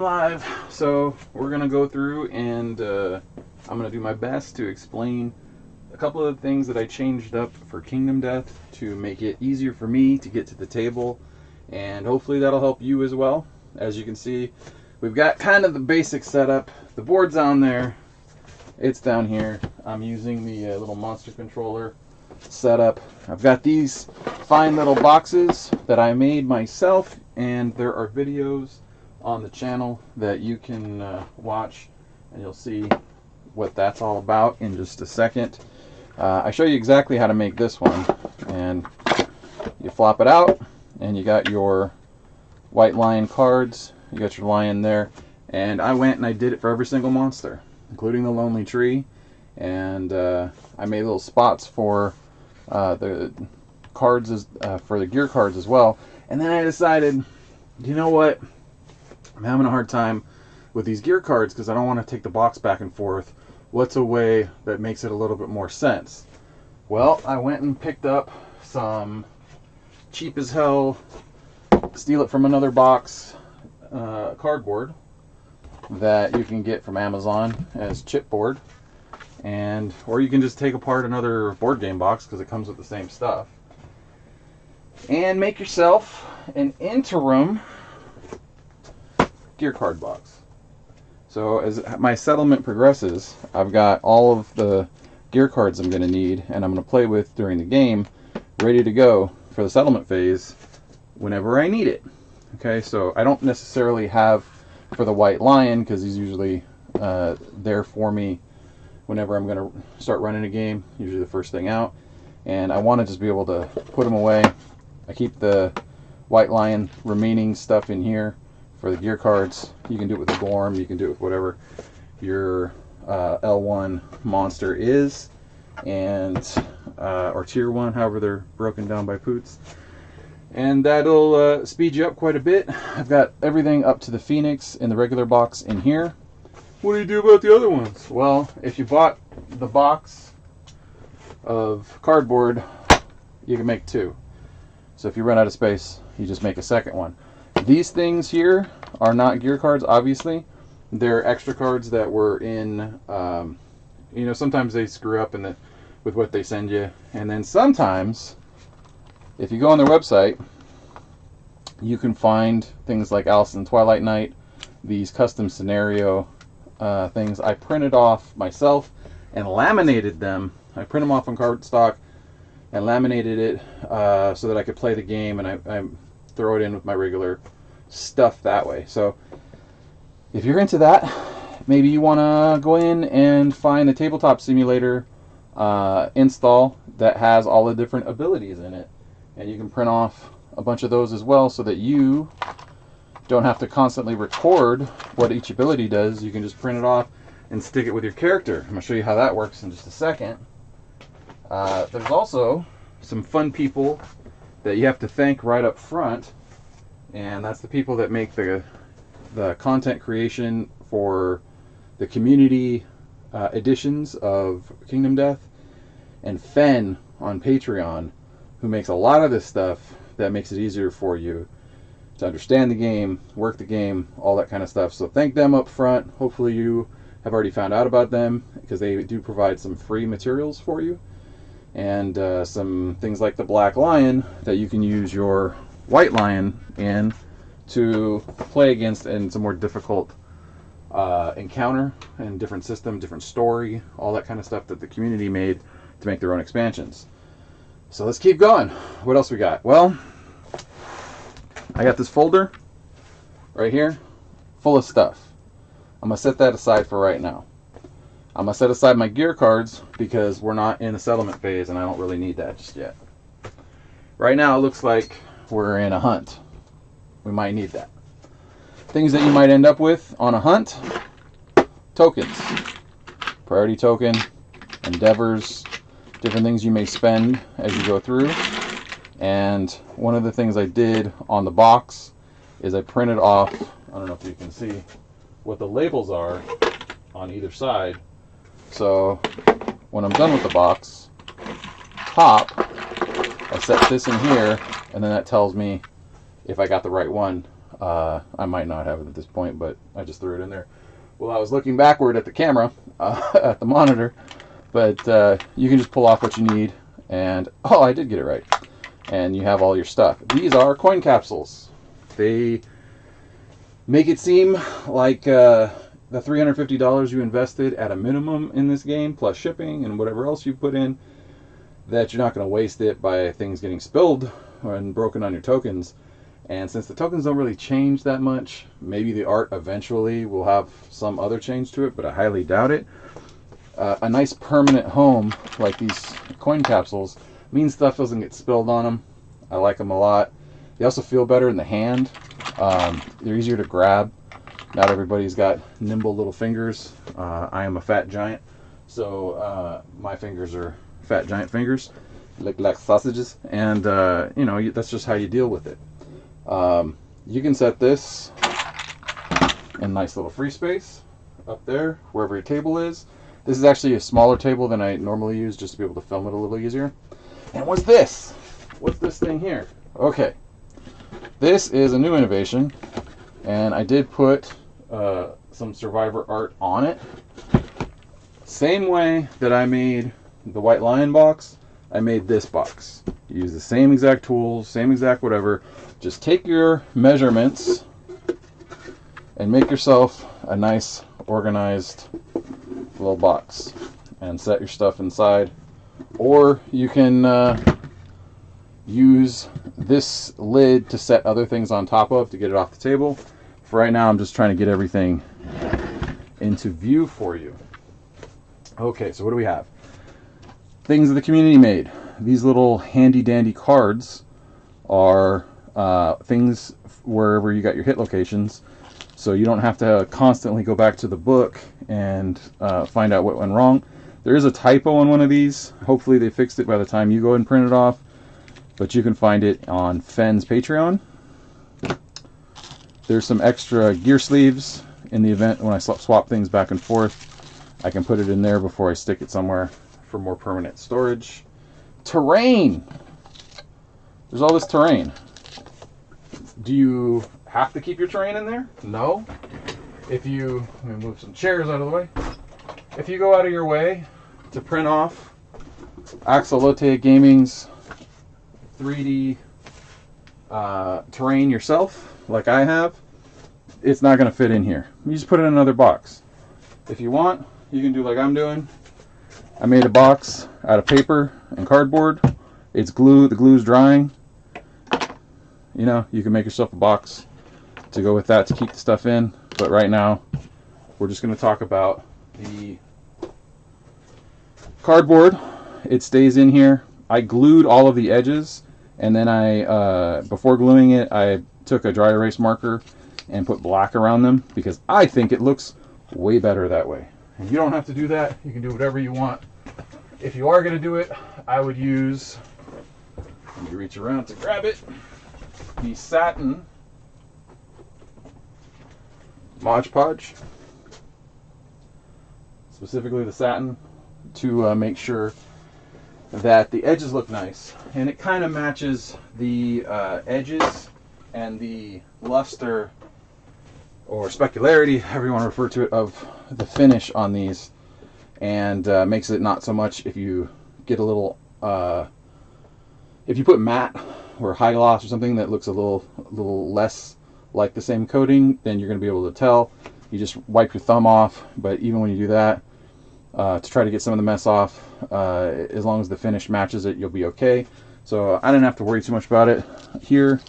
Live. So we're gonna go through and I'm gonna do my best to explain a couple of things that I changed up for Kingdom Death to make it easier for me to get to the table, and hopefully that'll help you as well. As you can see, we've got kind of the basic setup. The board's on there, it's down here. I'm using the little monster controller setup. I've got these fine little boxes that I made myself, and there are videos on the channel that you can watch, and you'll see what that's all about in just a second. I show you exactly how to make this one, and you flop it out and you got your white lion cards, you got your lion there, and I went and I did it for every single monster, including the lonely tree, and I made little spots for the cards for the gear cards as well. And then I decided, you know what, I'm having a hard time with these gear cards because I don't want to take the box back and forth. What's a way that makes it a little bit more sense? Well, I went and picked up some cheap as hell, steal it from another box, cardboard that you can get from Amazon as chipboard, and or you can just take apart another board game box because it comes with the same stuff, and make yourself an Interim gear card box. So as my settlement progresses, I've got all of the gear cards I'm going to need and I'm going to play with during the game, ready to go for the settlement phase whenever I need it. Okay, so I don't necessarily have for the white lion because he's usually there for me whenever I'm going to start running a game, usually the first thing out, and I want to just be able to put him away. I keep the white lion remaining stuff in here for the gear cards. You can do it with a Gorm, you can do it with whatever your L1 monster is, and or tier 1, however they're broken down by Poots. And that'll speed you up quite a bit. I've got everything up to the Phoenix in the regular box in here. What do you do about the other ones? Well, if you bought the box of cardboard, you can make 2. So if you run out of space, you just make a second one. These things here are not gear cards, obviously. They're extra cards that were in, you know, sometimes they screw up with what they send you. And then sometimes, if you go on their website, you can find things like Alice in Twilight Night, these custom scenario things. I printed off myself and laminated them. I print them off on cardstock and laminated it so that I could play the game, and I throw it in with my regular stuff that way. So if you're into that, maybe you want to go in and find a tabletop simulator install that has all the different abilities in it, and you can print off a bunch of those as well so that you don't have to constantly record what each ability does. You can just print it off and stick it with your character. I'm going to show you how that works in just a second. There's also some fun people that you have to thank right up front, and that's the people that make the content creation for the community editions of Kingdom Death, and Fen on Patreon, who makes a lot of this stuff that makes it easier for you to understand the game, work the game, all that kind of stuff. So thank them up front. Hopefully you have already found out about them, because they do provide some free materials for you, and some things like the Black Lion that you can use your White Lion in to play against, and it's a more difficult encounter and different system, different story, all that kind of stuff that the community made to make their own expansions. So let's keep going. What else we got? Well, I got this folder right here full of stuff. I'm going to set that aside for right now. I'm going to set aside my gear cards because we're not in the settlement phase and I don't really need that just yet. Right now it looks like we're in a hunt. We might need that. Things that you might end up with on a hunt: tokens, priority token, endeavors, different things you may spend as you go through. And one of the things I did on the box is I printed off, I don't know if you can see what the labels are on either side. So when I'm done with the box, top, I set this in here, and then that tells me if I got the right one I might not have it at this point, but I just threw it in there. Well, I was looking backward at the camera, at the monitor, but you can just pull off what you need, and oh, I did get it right. And you have all your stuff. These are coin capsules. They make it seem like the $350 you invested at a minimum in this game, plus shipping and whatever else you put in, that you're not going to waste it by things getting spilled and broken on your tokens. And since the tokens don't really change that much, maybe the art eventually will have some other change to it, but I highly doubt it. A nice permanent home like these coin capsules means stuff doesn't get spilled on them. I like them a lot. They also feel better in the hand. They're easier to grab. Not everybody's got nimble little fingers. I am a fat giant, so my fingers are fat giant fingers, like sausages, and you know, that's just how you deal with it. You can set this in nice little free space up there, wherever your table is. This is actually a smaller table than I normally use, just to be able to film it a little easier. And what's this? What's this thing here? Okay, this is a new innovation, and I did put some Survivor art on it. Same way that I made the White Lion box, I made this box. You use the same exact tools, same exact whatever. Just take your measurements and make yourself a nice organized little box and set your stuff inside. Or you can use this lid to set other things on top of to get it off the table. For right now, I'm just trying to get everything into view for you. Okay, so what do we have? Things that the community made. These little handy dandy cards are things wherever you got your hit locations, so you don't have to constantly go back to the book and find out what went wrong. There is a typo on one of these. Hopefully they fixed it by the time you go and print it off, but you can find it on Fenn's Patreon. There's some extra gear sleeves in the event when I swap things back and forth. I can put it in there before I stick it somewhere for more permanent storage. Terrain! There's all this terrain. Do you have to keep your terrain in there? No. If you, let me move some chairs out of the way. If you go out of your way to print off Axolote Gaming's 3D terrain yourself, like I have, it's not going to fit in here. You just put it in another box. If you want, you can do like I'm doing. I made a box out of paper and cardboard. It's glue. The glue's drying. You know, you can make yourself a box to go with that to keep the stuff in. But right now, we're just going to talk about the cardboard. It stays in here. I glued all of the edges, and then I, before gluing it, I took a dry erase marker and put black around them because I think it looks way better that way. And you don't have to do that. You can do whatever you want. If you are going to do it, I would use, let me reach around to grab it, the Satin Mod Podge. Specifically the Satin, to make sure that the edges look nice. And it kind of matches the edges and the luster or specularity, however you want to refer to it, of the finish on these, and makes it not so much if you get a little, if you put matte or high gloss or something that looks a little less like the same coating, then you're going to be able to tell. You just wipe your thumb off, but even when you do that, to try to get some of the mess off, as long as the finish matches it, you'll be okay. So I didn't have to worry too much about it here.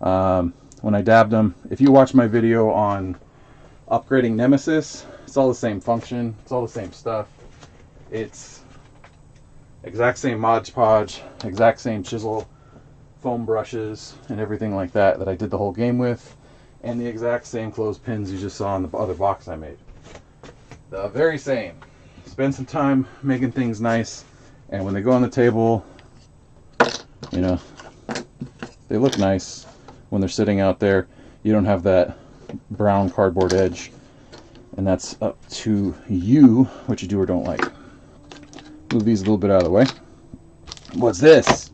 When I dabbed them, if you watch my video on upgrading Nemesis, it's all the same function, it's all the same stuff. It's exact same Mod Podge, exact same chisel, foam brushes, and everything like that that I did the whole game with, and the exact same clothespins you just saw in the other box I made. The very same. Spend some time making things nice, and when they go on the table, you know, they look nice. When they're sitting out there, you don't have that brown cardboard edge, and that's up to you what you do or don't like. Move these a little bit out of the way. What's this?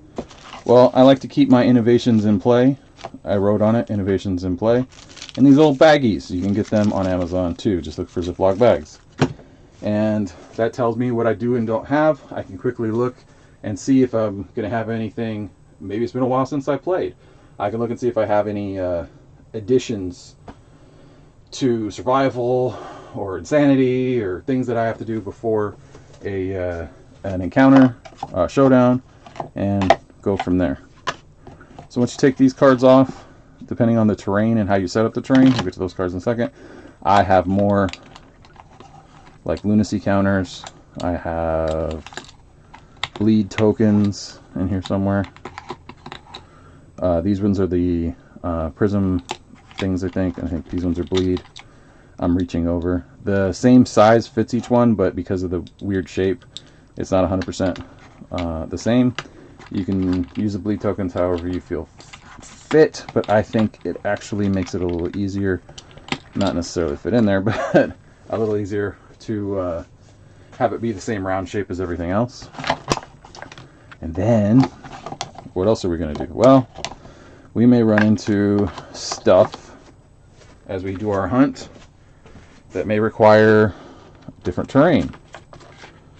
Well, I like to keep my innovations in play. I wrote on it, innovations in play. And these little baggies, you can get them on Amazon too. Just look for Ziploc bags. And that tells me what I do and don't have. I can quickly look and see if I'm going to have anything. Maybe it's been a while since I played. I can look and see if I have any additions to survival or insanity or things that I have to do before an encounter, showdown, and go from there. So once you take these cards off, depending on the terrain and how you set up the terrain, we'll get to those cards in a second. I have more like lunacy counters. I have bleed tokens in here somewhere. These ones are the prism things, I think. I think these ones are bleed. I'm reaching over. The same size fits each one, but because of the weird shape, it's not 100% the same. You can use the bleed tokens however you feel fit, but I think it actually makes it a little easier, not necessarily fit in there, but a little easier to have it be the same round shape as everything else. And then, what else are we going to do? Well, we may run into stuff as we do our hunt that may require different terrain.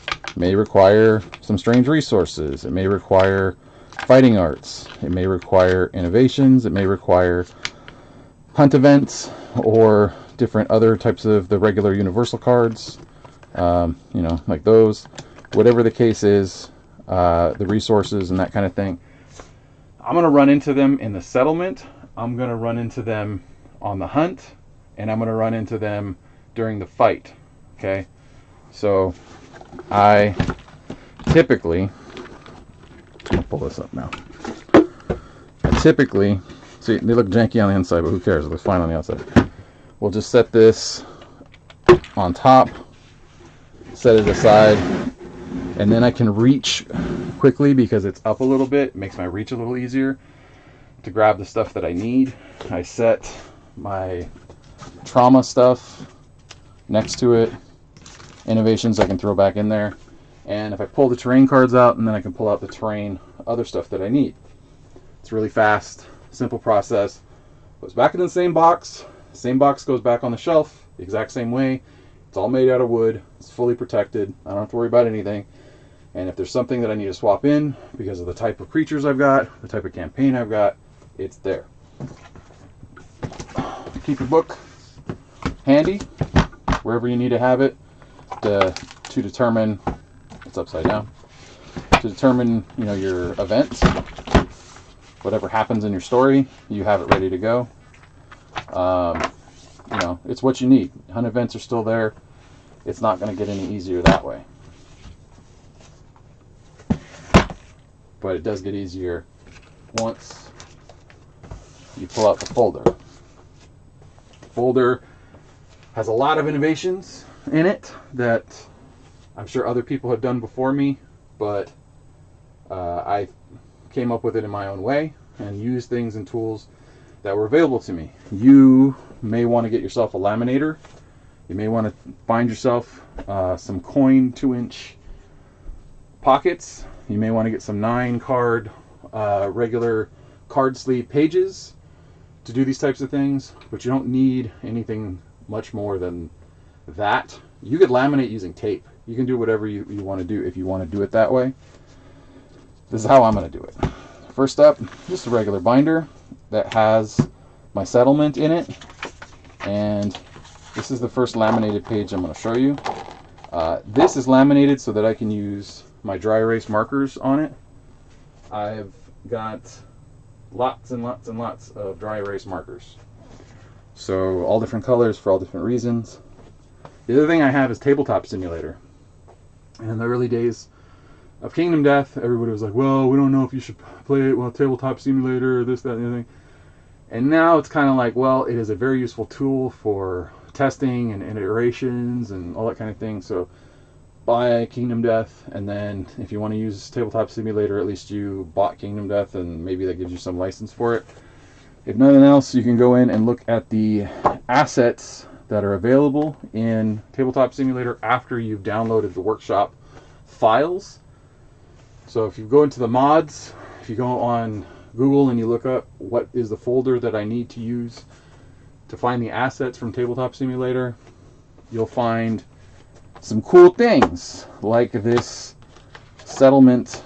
It may require some strange resources. It may require fighting arts. It may require innovations. It may require hunt events or different other types of the regular universal cards, you know, like those. Whatever the case is, the resources and that kind of thing. I'm going to run into them in the settlement. I'm going to run into them on the hunt, and I'm going to run into them during the fight. Okay, so I typically, I'll pull this up now. I typically, see, they look janky on the inside, but who cares? It looks fine on the outside. We'll just set this on top, set it aside, and then I can reach quickly because it's up a little bit. It makes my reach a little easier to grab the stuff that I need. I set my trauma stuff next to it. Innovations I can throw back in there. And if I pull the terrain cards out, and then I can pull out the terrain other stuff that I need. It's really fast, simple process. Goes back in the same box. Same box goes back on the shelf the exact same way. It's all made out of wood. It's fully protected. I don't have to worry about anything. And if there's something that I need to swap in because of the type of creatures I've got, the type of campaign I've got, it's there. Keep your book handy wherever you need to have it to determine, it's upside down, to determine, you know, your events. Whatever happens in your story, you have it ready to go. You know, it's what you need. Hunt events are still there. It's not going to get any easier that way. But it does get easier once you pull out the folder. The folder has a lot of innovations in it that I'm sure other people have done before me, but I came up with it in my own way and used things and tools that were available to me. You may want to get yourself a laminator. You may want to find yourself some coin 2-inch pockets. You may want to get some 9-card regular card sleeve pages to do these types of things, but you don't need anything much more than that. You could laminate using tape. You can do whatever you want to do if you want to do it that way. This is how I'm going to do it. First up, just a regular binder that has my settlement in it, and this is the first laminated page I'm going to show you. This is laminated so that I can use my dry erase markers on it. I've got lots and lots and lots of dry erase markers, so all different colors for all different reasons. The other thing I have is Tabletop Simulator. And in the early days of Kingdom Death, everybody was like, well, we don't know if you should play it, well, Tabletop Simulator, or this, that, and the other thing. And now it's kind of like, well, it is a very useful tool for testing and iterations and all that kind of thing. So buy Kingdom Death, and then if you want to use Tabletop Simulator, at least you bought Kingdom Death, and maybe that gives you some license for it. If nothing else, you can go in and look at the assets that are available in Tabletop Simulator after you've downloaded the workshop files. So if you go into the mods, if you go on Google and you look up what is the folder that I need to use to find the assets from Tabletop Simulator, you'll find some cool things like this settlement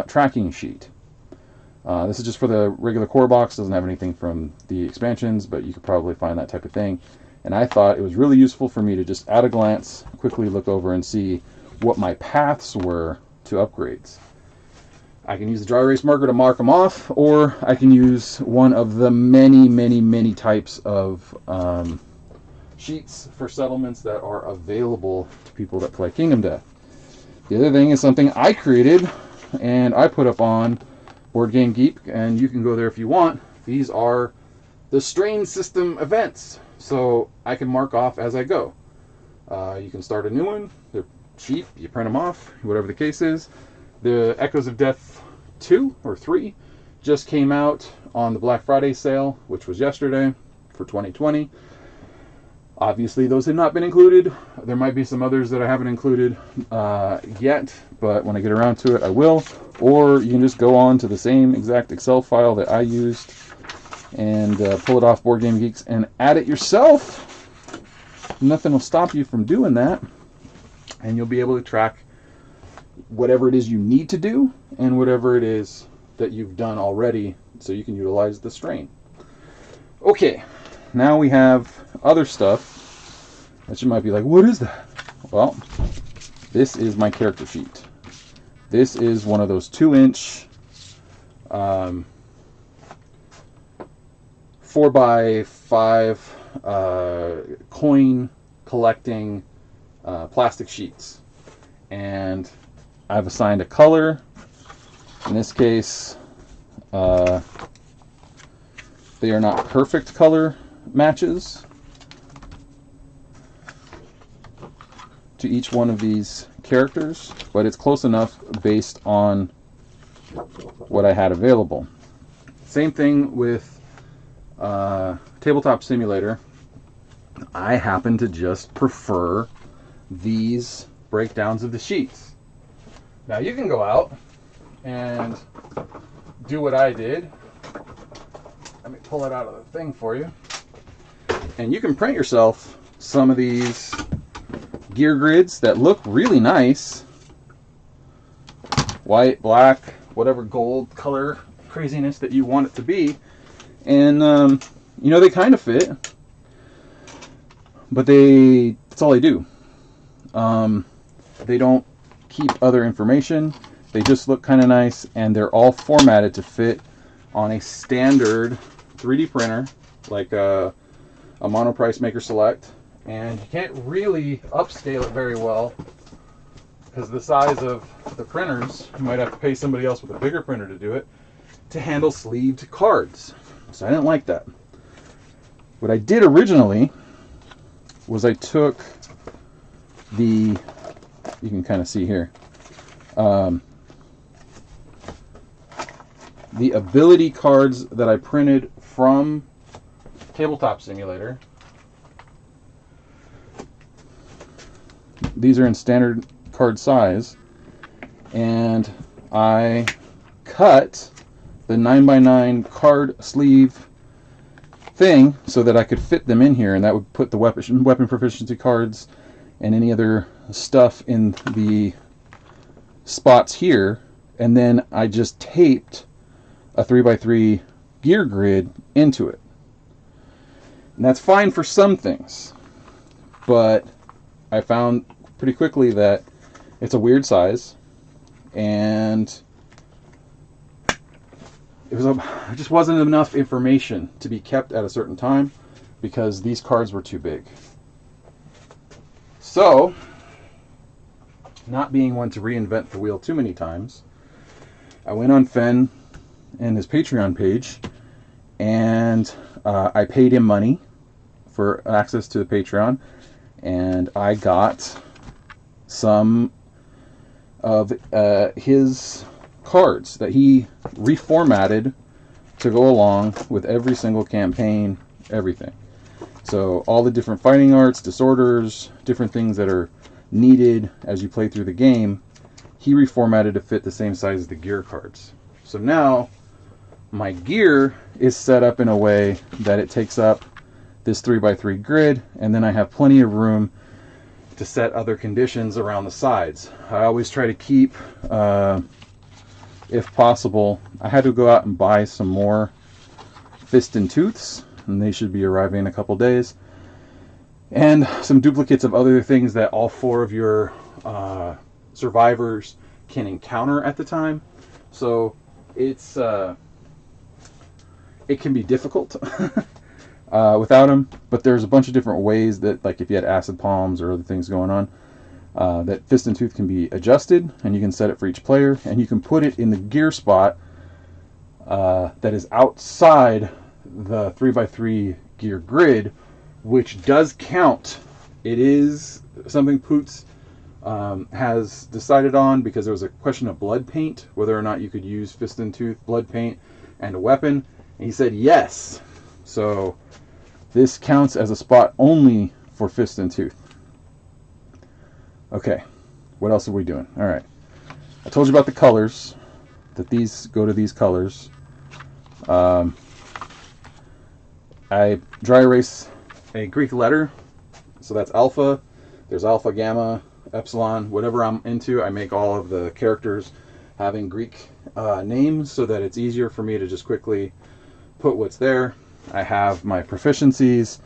tracking sheet. This is just for the regular core box, doesn't have anything from the expansions, but you could probably find that type of thing. And I thought it was really useful for me to just at a glance quickly look over and see what my paths were to upgrades. I can use the dry erase marker to mark them off, or I can use one of the many types of sheets for settlements that are available to people that play Kingdom Death. The other thing is something I created and I put up on Board Game Geek, and you can go there if you want. These are the strain system events, so I can mark off as I go. You can start a new one. They're cheap. You print them off, whatever the case is. The Echoes of Death 2 or 3 just came out on the Black Friday sale, which was yesterday for 2020. Obviously, those have not been included. There might be some others that I haven't included yet, but when I get around to it, I will. Or you can just go on to the same exact Excel file that I used and pull it off Board Game Geeks and add it yourself. Nothing will stop you from doing that, and you'll be able to track whatever it is you need to do and whatever it is that you've done already, so you can utilize the strain. Okay, now we have other stuff that you might be like, what is that? Well, this is my character sheet. This is one of those 2-inch 4x5 coin collecting plastic sheets, and I've assigned a color. In this case, they are not perfect color matches to each one of these characters, but it's close enough based on what I had available. Same thing with Tabletop Simulator. I happen to just prefer these breakdowns of the sheets. Now you can go out and do what I did. Let me pull it out of the thing for you. And you can print yourself some of these gear grids that look really nice. White, black, whatever gold color craziness that you want it to be. And, you know, they kind of fit. But that's all they do. They don't keep other information. They just look kind of nice, and they're all formatted to fit on a standard 3D printer, like a Monoprice Maker Select. And you can't really upscale it very well because the size of the printers, you might have to pay somebody else with a bigger printer to do it, to handle sleeved cards. So I didn't like that. What I did originally was I took you can kind of see here, the ability cards that I printed from Tabletop Simulator. These are in standard card size, and I cut the 9x9 card sleeve thing so that I could fit them in here, and that would put the weapon proficiency cards and any other stuff in the spots here, and then I just taped a 3x3 gear grid into it. And that's fine for some things, but I found pretty quickly that it's a weird size, and it just wasn't enough information to be kept at a certain time because these cards were too big. So, not being one to reinvent the wheel too many times, I went on Fenn and his Patreon page, and I paid him money for access to the Patreon, and I got some of his cards that he reformatted to go along with every single campaign, everything. So all the different fighting arts, disorders, different things that are needed as you play through the game, he reformatted to fit the same size as the gear cards. So now my gear is set up in a way that it takes up this 3x3 grid, and then I have plenty of room to set other conditions around the sides. I always try to keep, if possible, I had to go out and buy some more fist and tooths, and they should be arriving in a couple days, and some duplicates of other things that all 4 of your survivors can encounter at the time. So it's it can be difficult without them, but there's a bunch of different ways that, like if you had acid palms or other things going on, that fist and tooth can be adjusted, and you can set it for each player, and you can put it in the gear spot that is outside the 3x3 gear grid, which does count. It is something Poots has decided on, because there was a question of blood paint, whether or not you could use fist and tooth blood paint and a weapon, and he said yes. So this counts as a spot only for fist and tooth. Okay, what else are we doing? All right, I told you about the colors, that these go to these colors. I dry erase a Greek letter, so that's alpha. There's alpha, gamma, epsilon, whatever I'm into. I make all of the characters having Greek names so that it's easier for me to just quickly put what's there. I have my proficiencies.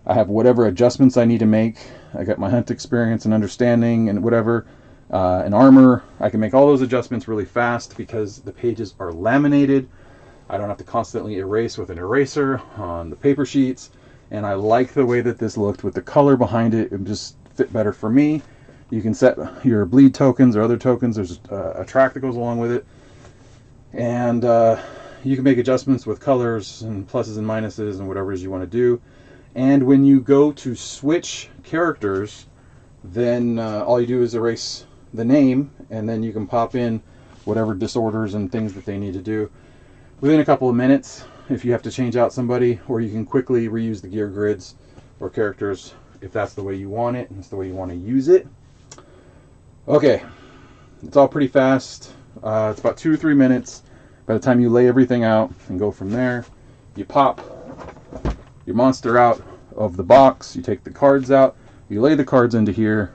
I have whatever adjustments I need to make. I got my hunt experience and understanding and whatever, and armor. I can make all those adjustments really fast because the pages are laminated. I don't have to constantly erase with an eraser on the paper sheets, and I like the way that this looked with the color behind it. It just fit better for me. You can set your bleed tokens or other tokens. There's a track that goes along with it, and you can make adjustments with colors and pluses and minuses and whatever it is you want to do. And when you go to switch characters, then all you do is erase the name, and then you can pop in whatever disorders and things that they need to do within a couple of minutes if you have to change out somebody, or you can quickly reuse the gear grids or characters if that's the way you want it and it's the way you want to use it. Okay, it's all pretty fast. It's about 2 to 3 minutes. By the time you lay everything out and go from there, you pop your monster out of the box, you take the cards out, you lay the cards into here,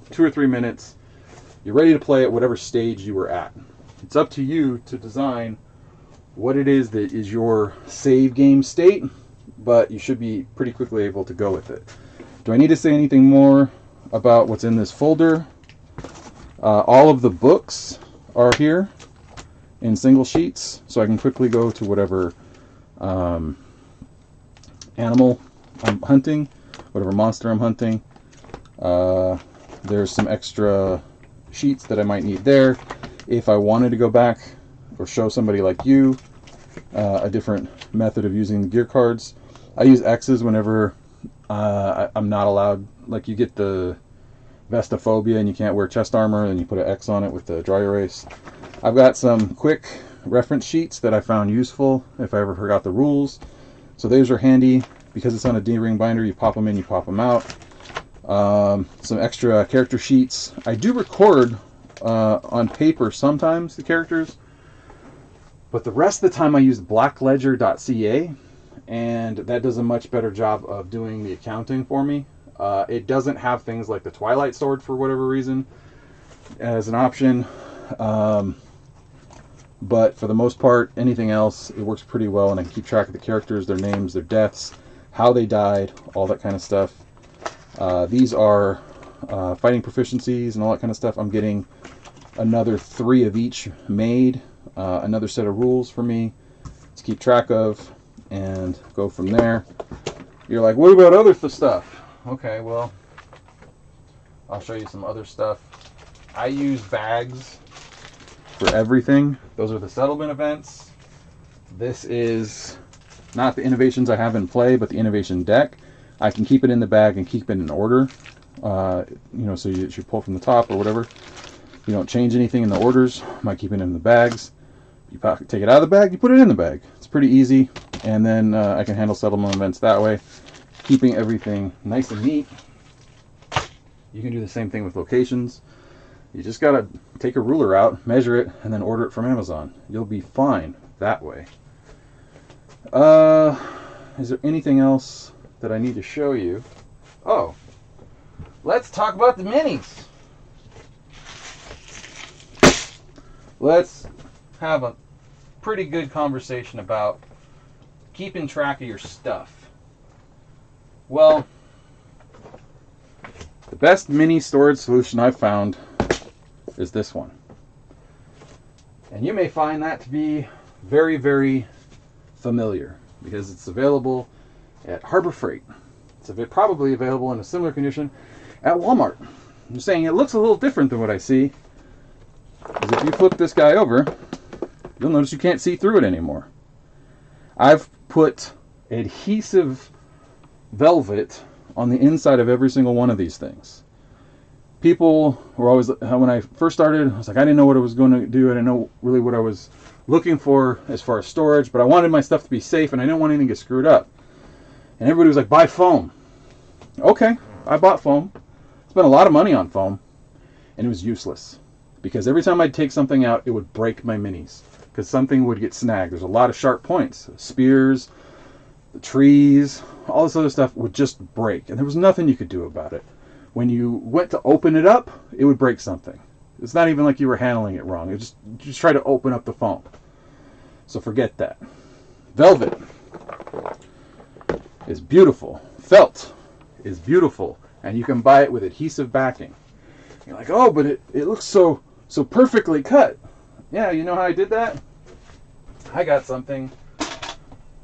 2 or 3 minutes, you're ready to play at whatever stage you were at. It's up to you to design what it is that is your save game state, but you should be pretty quickly able to go with it. Do I need to say anything more about what's in this folder? All of the books are here in single sheets, so I can quickly go to whatever animal I'm hunting, whatever monster I'm hunting. There's some extra sheets that I might need there if I wanted to go back or show somebody like you a different method of using the gear cards. I use X's whenever I'm not allowed, like you get the vestophobia and you can't wear chest armor, and you put an X on it with the dry erase. I've got some quick reference sheets that I found useful if I ever forgot the rules. So those are handy because it's on a D-ring binder. You pop them in, you pop them out. Some extra character sheets. I do record on paper sometimes the characters, but the rest of the time I use blackledger.ca, and that does a much better job of doing the accounting for me. It doesn't have things like the Twilight Sword for whatever reason as an option, but for the most part, anything else, it works pretty well, and I can keep track of the characters, their names, their deaths, how they died, all that kind of stuff. These are fighting proficiencies and all that kind of stuff. I'm getting another 3 of each made, another set of rules for me to keep track of, and go from there. You're like, what about other stuff? Okay, well, I'll show you some other stuff. I use bags for everything. Those are the settlement events. This is not the innovations I have in play, but the innovation deck. I can keep it in the bag and keep it in order. You know, so you should pull from the top or whatever. You don't change anything in the orders. I might keep it in the bags. You take it out of the bag, you put it in the bag. It's pretty easy. And then I can handle settlement events that way, keeping everything nice and neat. You can do the same thing with locations. You just gotta take a ruler out, measure it, and then order it from Amazon. You'll be fine that way. Is there anything else that I need to show you? Oh, let's talk about the minis. Let's have a pretty good conversation about keeping track of your stuff. Well, the best mini storage solution I've found is this one. And you may find that to be very, very familiar because it's available at Harbor Freight. It's probably available in a similar condition at Walmart. I'm saying it looks a little different than what I see, because if you flip this guy over, you'll notice you can't see through it anymore. I've put adhesive velvet on the inside of every single one of these things. People were always, when I first started, I was like, I didn't know what I was going to do. I didn't know really what I was looking for as far as storage, but I wanted my stuff to be safe and I didn't want anything to get screwed up. And everybody was like, buy foam. Okay, I bought foam. Spent a lot of money on foam, and it was useless. Because every time I'd take something out, it would break my minis. Because something would get snagged. There's a lot of sharp points. Spears, the trees, all this other stuff would just break. And there was nothing you could do about it. When you went to open it up, it would break something. It's not even like you were handling it wrong. It just try to open up the foam. So forget that. Velvet is beautiful. Felt is beautiful. And you can buy it with adhesive backing. You're like, oh, but it looks so perfectly cut. Yeah, you know how I did that? I got something. It's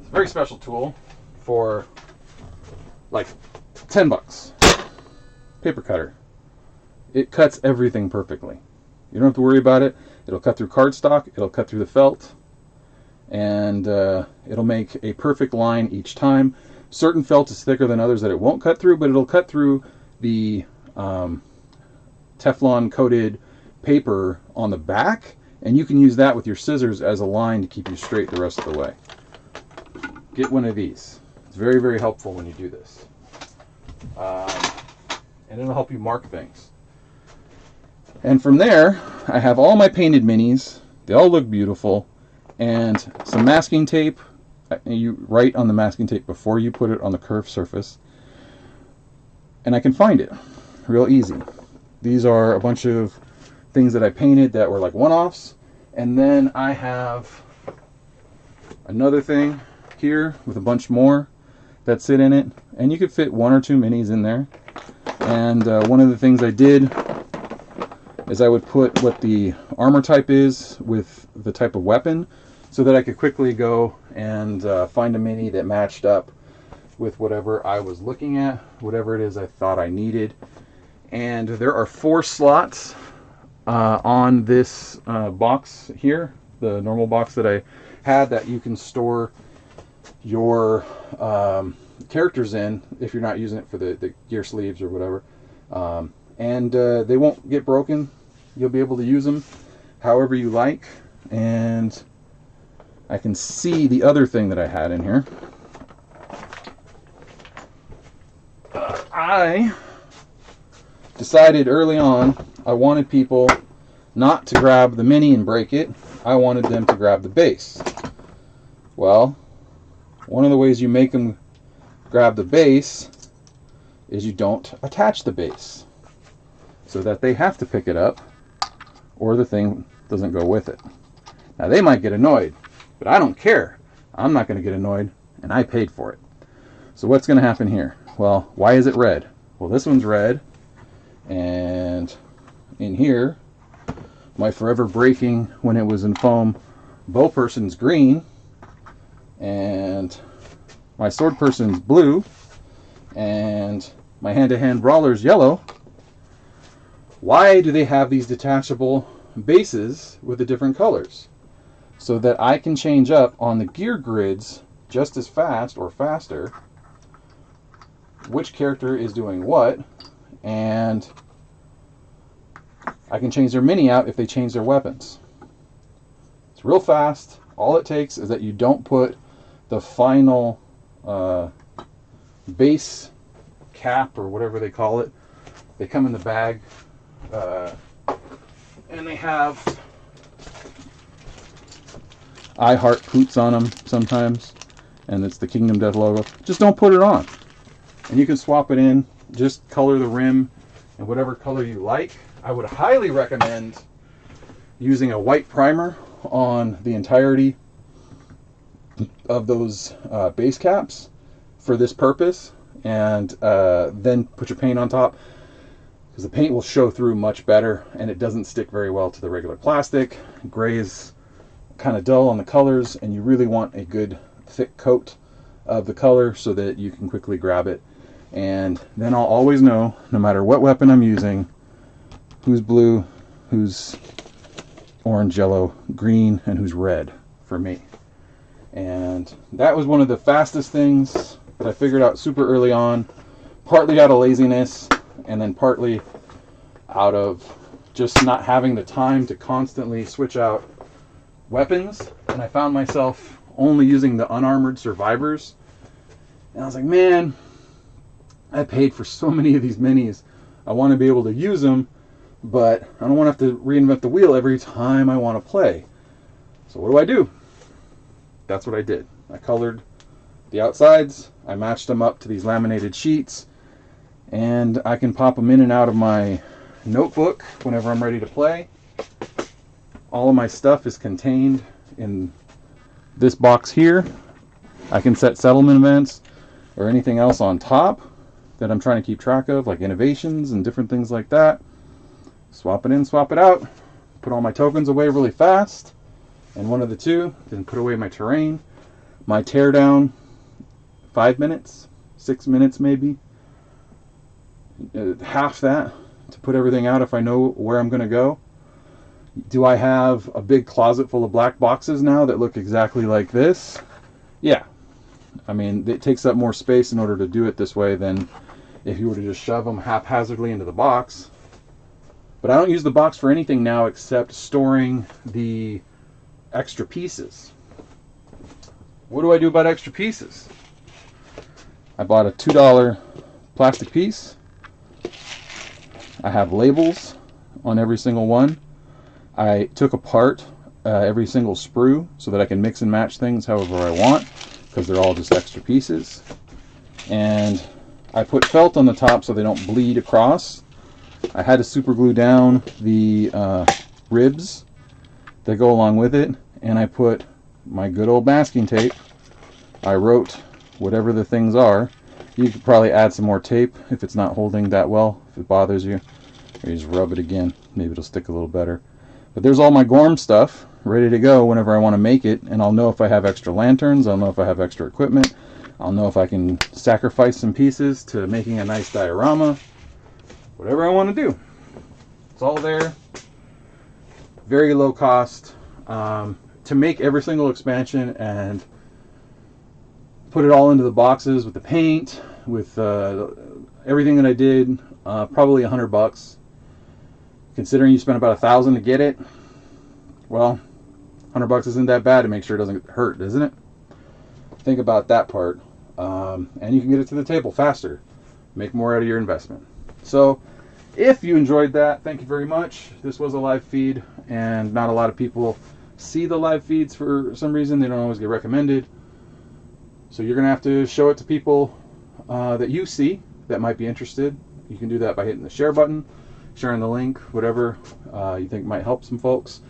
a very special tool for like $10. Paper cutter. It cuts everything perfectly. You don't have to worry about it. It'll cut through cardstock. It'll cut through the felt. And it'll make a perfect line each time. Certain felt is thicker than others that it won't cut through, but it'll cut through the Teflon coated paper on the back, and you can use that with your scissors as a line to keep you straight the rest of the way. Get one of these. It's very, very helpful when you do this. And it'll help you mark things. And from there, I have all my painted minis. They all look beautiful. And some masking tape. You write on the masking tape before you put it on the curved surface. And I can find it real easy. These are a bunch of things that I painted that were like one-offs. And then I have another thing here with a bunch more that sit in it. And you could fit 1 or 2 minis in there. And one of the things I did is I would put what the armor type is with the type of weapon so that I could quickly go and find a mini that matched up with whatever I was looking at, whatever it is I thought I needed. And there are 4 slots on this box here, the normal box that I had, that you can store your characters in if you're not using it for the gear sleeves or whatever. And they won't get broken. You'll be able to use them however you like. And I can see the other thing that I had in here. I decided early on I wanted people not to grab the mini and break it. I wanted them to grab the base. Well, one of the ways you make them grab the base is you don't attach the base so that they have to pick it up or the thing doesn't go with it. Now they might get annoyed, but I don't care. I'm not going to get annoyed, and I paid for it. So what's going to happen here? Well, why is it red? Well, this one's red, and in here, my forever breaking when it was in foam bow person's green, and my sword person's blue, and my hand-to-hand brawler's yellow. Why do they have these detachable bases with the different colors? So that I can change up on the gear grids just as fast or faster which character is doing what, and I can change their mini out if they change their weapons. It's real fast. All it takes is that you don't put the final base cap or whatever they call it. They come in the bag, and they have I Heart Poots on them sometimes. and it's the Kingdom Death logo, just don't put it on. And you can swap it in, just color the rim in whatever color you like. I would highly recommend using a white primer on the entirety of those base caps for this purpose, and then put your paint on top, because the paint will show through much better and it doesn't stick very well to the regular plastic. Gray is kind of dull on the colors, and you really want a good thick coat of the color so that you can quickly grab it. And then I'll always know, no matter what weapon I'm using, who's blue, who's orange, yellow, green, and who's red for me. And that was one of the fastest things that I figured out super early on, partly out of laziness and then partly out of just not having the time to constantly switch out weapons. And I found myself only using the unarmored survivors, and I was like, man, I paid for so many of these minis. I want to be able to use them, but I don't want to have to reinvent the wheel every time I want to play. So what do? That's what I did. I colored the outsides, I matched them up to these laminated sheets, and I can pop them in and out of my notebook whenever I'm ready to play. All of my stuff is contained in this box here. I can set settlement events or anything else on top that I'm trying to keep track of, like innovations and different things like that. Swap it in, swap it out, put all my tokens away really fast, and one of the two, then put away my terrain. My teardown, 5 minutes, 6 minutes maybe. Half that to put everything out if I know where I'm going to go. Do I have a big closet full of black boxes now that look exactly like this? Yeah. I mean, it takes up more space in order to do it this way than if you were to just shove them haphazardly into the box. But I don't use the box for anything now except storing the extra pieces. What do I do about extra pieces? I bought a $2 plastic piece. I have labels on every single one. I took apart every single sprue so that I can mix and match things however I want, because they're all just extra pieces. And I put felt on the top so they don't bleed across. I had to super glue down the ribs that go along with it, and I put my good old masking tape. I wrote whatever the things are. You could probably add some more tape if it's not holding that well, if it bothers you. Or you just rub it again, maybe it'll stick a little better. But there's all my Gorm stuff ready to go whenever I want to make it, and I'll know if I have extra lanterns, I'll know if I have extra equipment, I'll know if I can sacrifice some pieces to making a nice diorama. Whatever I want to do, it's all there. Very low cost to make every single expansion and put it all into the boxes with the paint, with everything that I did. Probably $100. Considering you spent about $1,000 to get it, well, $100 isn't that bad to make sure it doesn't hurt, isn't it? Think about that part, and you can get it to the table faster. Make more out of your investment. So, if you enjoyed that, thank you very much. This was a live feed, and not a lot of people see the live feeds for some reason. They don't always get recommended. So you're going to have to show it to people that you see that might be interested. You can do that by hitting the share button, sharing the link, whatever you think might help some folks.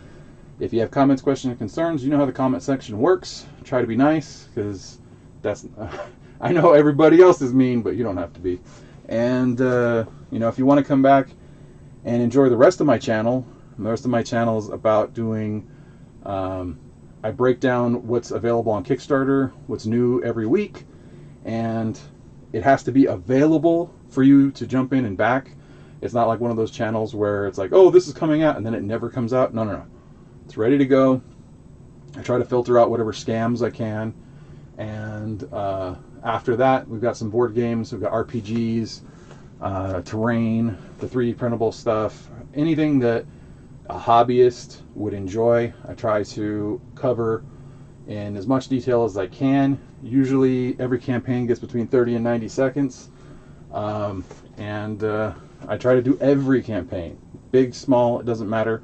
If you have comments, questions, and concerns, you know how the comment section works. Try to be nice, because that's I know everybody else is mean, but you don't have to be. And you know, if you want to come back and enjoy the rest of my channel, the rest of my channel is about doing I break down what's available on Kickstarter, what's new every week, and it has to be available for you to jump in and back. It's not like one of those channels where it's like, oh, this is coming out, and then it never comes out. No. It's ready to go. I try to filter out whatever scams I can. And after that, we've got some board games. We've got RPGs, terrain, the 3D printable stuff, anything that a hobbyist would enjoy. I try to cover in as much detail as I can. Usually every campaign gets between 30 and 90 seconds. I try to do every campaign, big, small, it doesn't matter,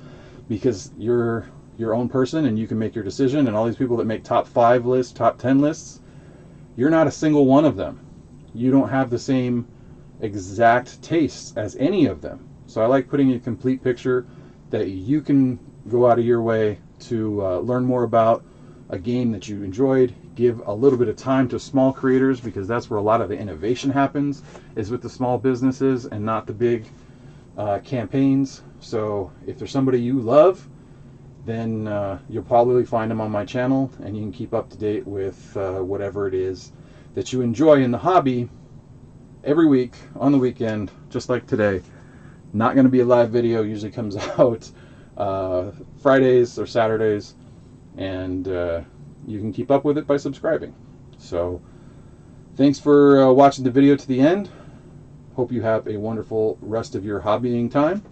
because you're your own person and you can make your decision. And all these people that make top 5 lists, top 10 lists, you're not a single one of them. You don't have the same exact tastes as any of them. So I like putting a complete picture that you can go out of your way to learn more about a game that you enjoyed. Give a little bit of time to small creators, because that's where a lot of the innovation happens, is with the small businesses and not the big campaigns. So if there's somebody you love, then you'll probably find them on my channel, and you can keep up to date with whatever it is that you enjoy in the hobby every week on the weekend, just like today. Not going to be a live video, usually comes out Fridays or Saturdays, and you can keep up with it by subscribing. So thanks for watching the video to the end. Hope you have a wonderful rest of your hobbying time,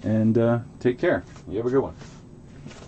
and take care. You have a good one.